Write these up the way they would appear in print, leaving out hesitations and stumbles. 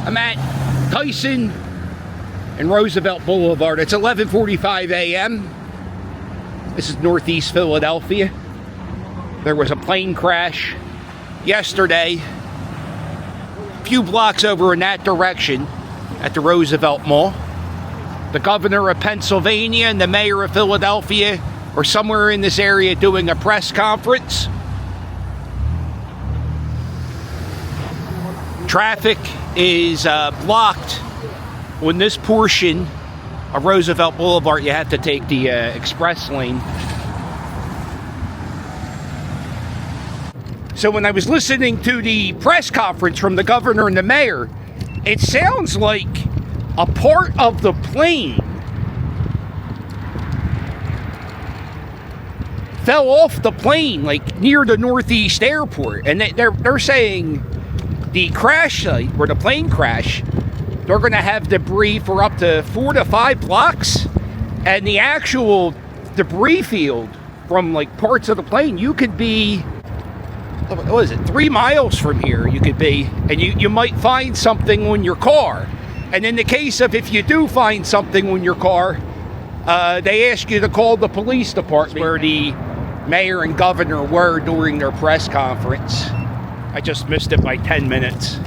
I'm at Tyson and Roosevelt Boulevard. It's 11:45 a.m. This is Northeast Philadelphia. There was a plane crash yesterday, a few blocks over in that direction at the Roosevelt Mall. The governor of Pennsylvania and the mayor of Philadelphia are somewhere in this area doing a press conference. Traffic is blocked on this portion of Roosevelt Boulevard. You have to take the express lane. So when I was listening to the press conference from the governor and the mayor, it sounds like a part of the plane fell off the plane, like near the Northeast Airport, and they're saying the crash site where the plane crashed, they're going to have debris for up to 4 to 5 blocks, and the actual debris field from like parts of the plane, you could be, what is it, 3 miles from here you could be, and you might find something on your car. And in the case of if you do find something on your car, they ask you to call the police department, where the mayor and governor were during their press conference. I just missed it by 10 minutes.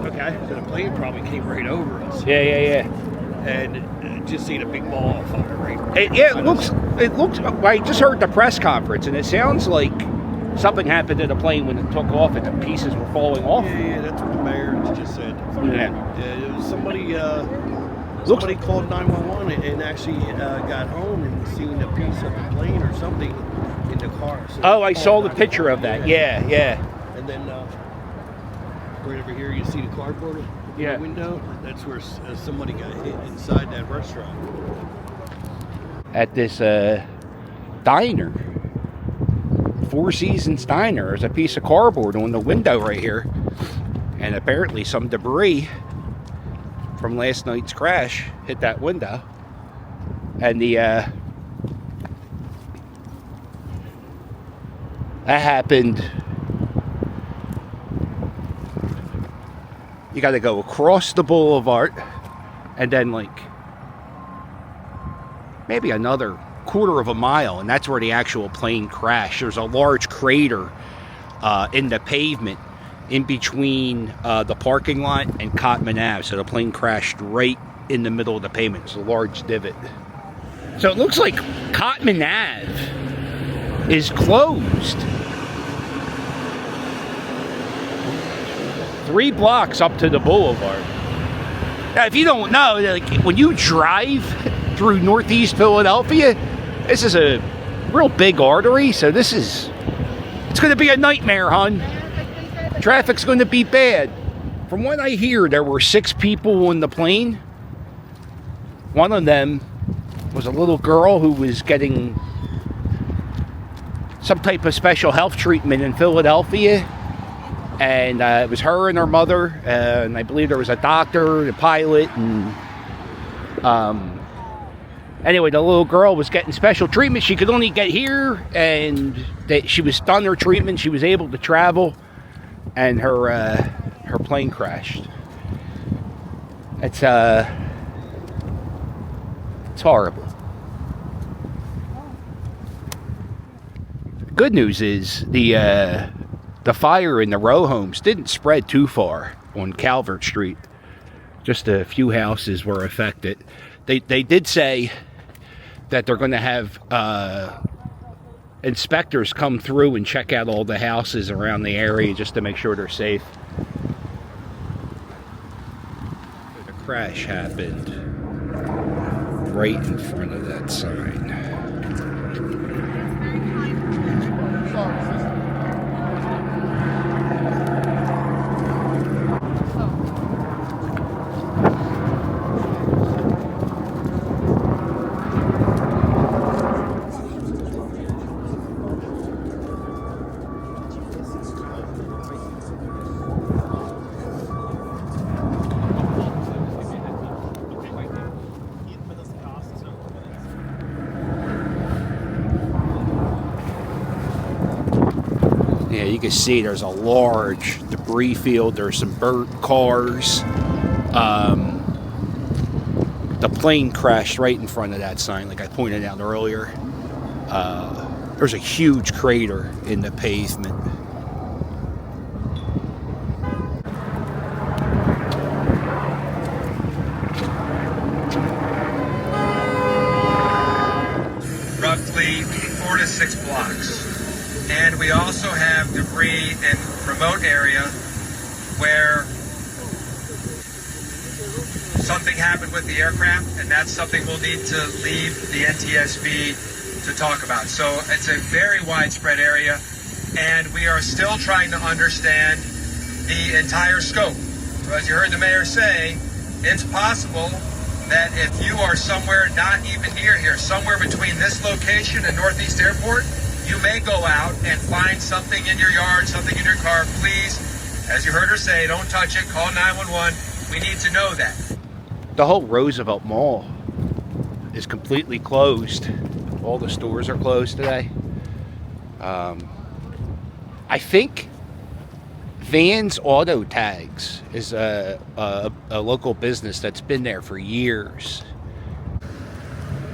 Okay. So the plane probably came right over us. Yeah. And just seen a big ball of fire right. It looks. I just heard the press conference, and it sounds like something happened to the plane when it took off, and the pieces were falling off. Yeah, that's what the mayor just said. Yeah. It was somebody called 911 and actually got home and seen a piece of the plane or something in the car. So Oh, I saw the picture of that. Yeah. And then right over here, you see the cardboard in the window. That's where somebody got hit inside that restaurant. At this diner, Four Seasons Diner, there's a piece of cardboard on the window right here, and apparently some debris from last night's crash hit that window, and that happened. You got to go across the boulevard, and then like maybe another quarter of a mile, and that's where the actual plane crashed. There's a large crater in the pavement in between the parking lot and Cotman Ave. So the plane crashed right in the middle of the pavement. It's a large divot. So it looks like Cotman Ave is closed. 3 blocks up to the boulevard. Now, if you don't know, like when you drive through Northeast Philadelphia, this is a real big artery, so it's going to be a nightmare, hon. Traffic's going to be bad. From what I hear, there were 6 people on the plane. One of them was a little girl who was getting some type of special health treatment in Philadelphia. And it was her and her mother, and I believe there was a doctor, a pilot, and anyway, the little girl was getting special treatment. She could only get here, and she was done her treatment. She was able to travel, and her plane crashed. It's horrible. The good news is the fire in the row homes didn't spread too far on Calvert Street. Just a few houses were affected. They did say that they're going to have inspectors come through and check out all the houses around the area just to make sure they're safe. The crash happened right in front of that sign. Yeah, you can see there's a large debris field. There's some burnt cars. The plane crashed right in front of that sign, like I pointed out earlier. There's a huge crater in the pavement. Roughly 4 to 6 blocks. And we also have debris in remote area where something happened with the aircraft, and that's something we'll need to leave the NTSB to talk about. So it's a very widespread area, and we are still trying to understand the entire scope. So as you heard the mayor say, it's possible that if you are somewhere not even near here, somewhere between this location and Northeast Airport, you may go out and find something in your yard, something in your car. Please, as you heard her say, don't touch it, call 911. We need to know that. The whole Roosevelt Mall is completely closed. All the stores are closed today. I think Van's Auto Tags is a local business that's been there for years.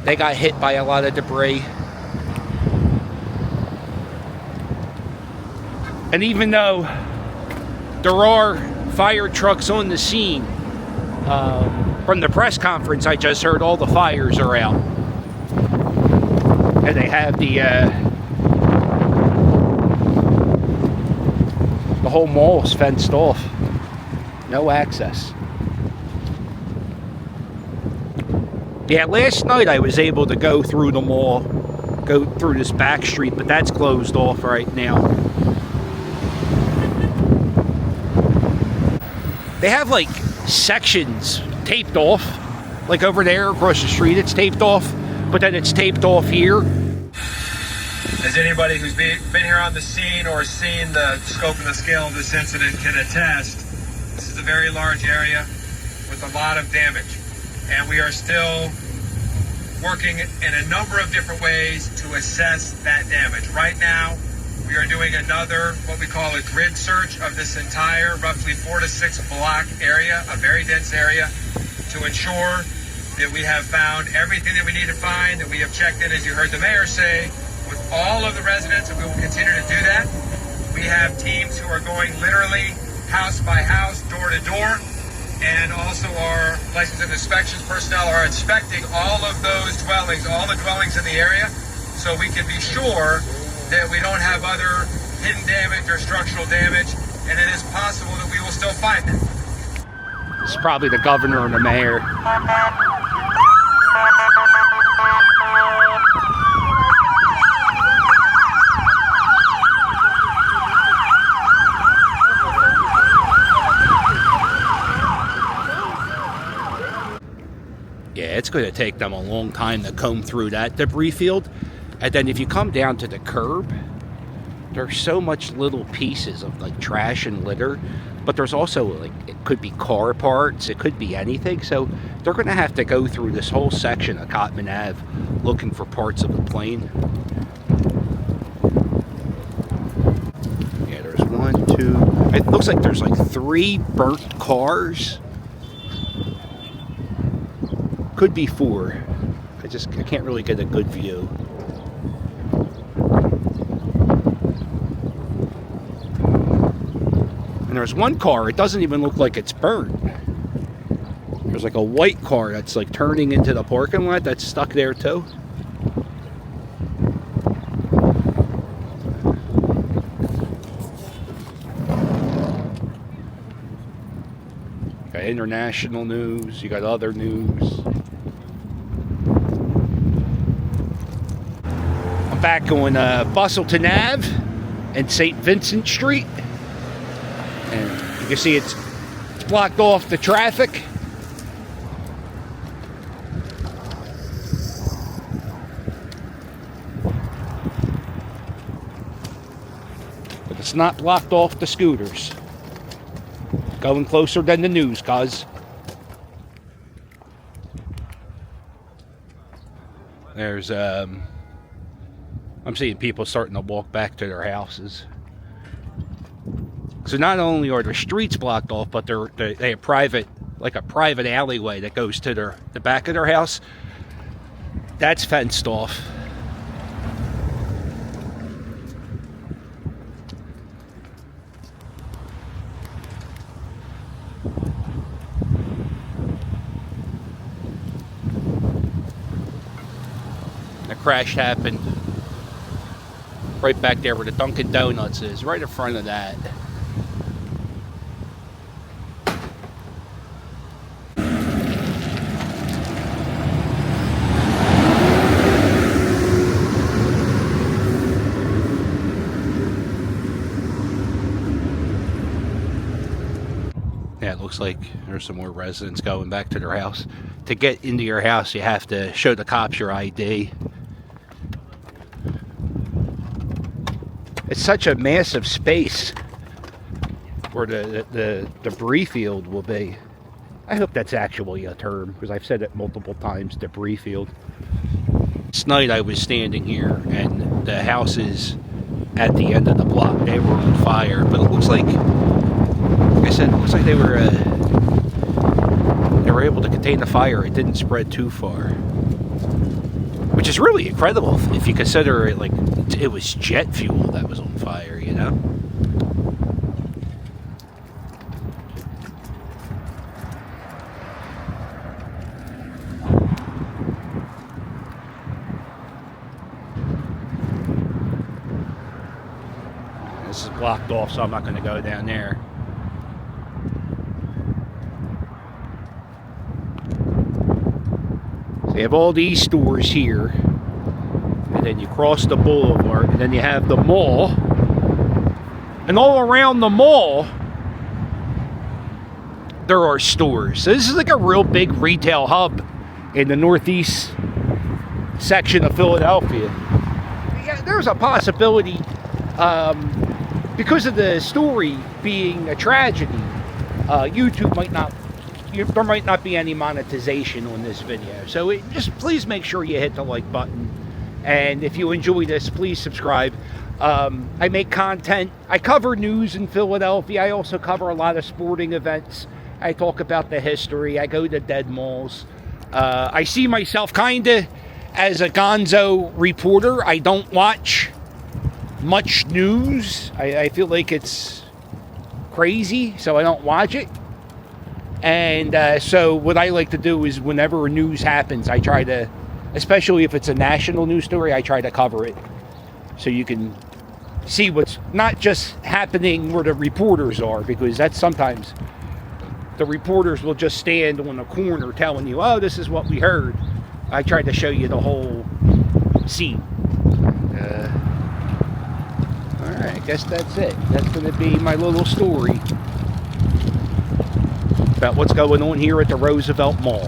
They got hit by a lot of debris. And even though there are fire trucks on the scene, from the press conference I just heard, all the fires are out. And they have the whole mall's fenced off. No access. Yeah, last night I was able to go through the mall, go through this back street, but that's closed off right now. They have like sections taped off, like over there across the street it's taped off, but then it's taped off here. As anybody who's been here on the scene or seen the scope and the scale of this incident can attest, this is a very large area with a lot of damage. And we are still working in a number of different ways to assess that damage. Right now, we are doing another, what we call a grid search of this entire roughly 4 to 6 block area, a very dense area, to ensure that we have found everything that we need to find, that we have checked in, as you heard the mayor say, with all of the residents, and we will continue to do that. We have teams who are going literally house by house, door to door, and also our license and inspections personnel are inspecting all of those dwellings, all the dwellings in the area, so we can be sure that we don't have other hidden damage or structural damage, and it is possible that we will still find them. It's probably the governor and the mayor. Yeah, it's going to take them a long time to comb through that debris field. And then if you come down to the curb, there's so much little pieces of like trash and litter, but there's also like, it could be car parts, it could be anything. So they're going to have to go through this whole section of Cotman Ave looking for parts of the plane. Yeah, there's 1, 2, it looks like there's like 3 burnt cars. Could be 4. I can't really get a good view. And there's one car, it doesn't even look like it's burnt. There's like a white car that's like turning into the parking lot that's stuck there too. You got international news, you got other news. I'm back on Bustleton Ave and St. Vincent Street. And you can see it's blocked off the traffic. But it's not blocked off the scooters. Going closer than the news, cuz. There's I'm seeing people starting to walk back to their houses. So not only are their streets blocked off, but they have a private alleyway that goes to the back of their house. That's fenced off. The crash happened right back there where the Dunkin' Donuts is, right in front of that. Yeah, it looks like there's some more residents going back to their house. To get into your house, you have to show the cops your ID. It's such a massive space where the debris field will be. I hope that's actually a term, because I've said it multiple times, debris field. This night I was standing here, and the houses at the end of the block, they were on fire, but it looks like I said, it looks like they were able to contain the fire. It didn't spread too far, which is really incredible if you consider it like it was jet fuel that was on fire, you know? This is blocked off, so I'm not going to go down there. You have all these stores here, and then you cross the boulevard, and then you have the mall, and all around the mall there are stores. So this is like a real big retail hub in the northeast section of Philadelphia. Yeah, there's a possibility, because of the story being a tragedy, YouTube might not, there might not be any monetization on this video. So just please make sure you hit the like button. And if you enjoy this, please subscribe. I make content. I cover news in Philadelphia. I also cover a lot of sporting events. I talk about the history. I go to dead malls. I see myself kind of as a gonzo reporter. I don't watch much news. I feel like it's crazy, so I don't watch it. And so what I like to do is whenever news happens, I try to, especially if it's a national news story, I try to cover it so you can see what's not just happening where the reporters are, because that's sometimes the reporters will just stand on a corner telling you, oh, this is what we heard. I try to show you the whole scene. All right, I guess that's it. That's going to be my little story about what's going on here at the Roosevelt Mall.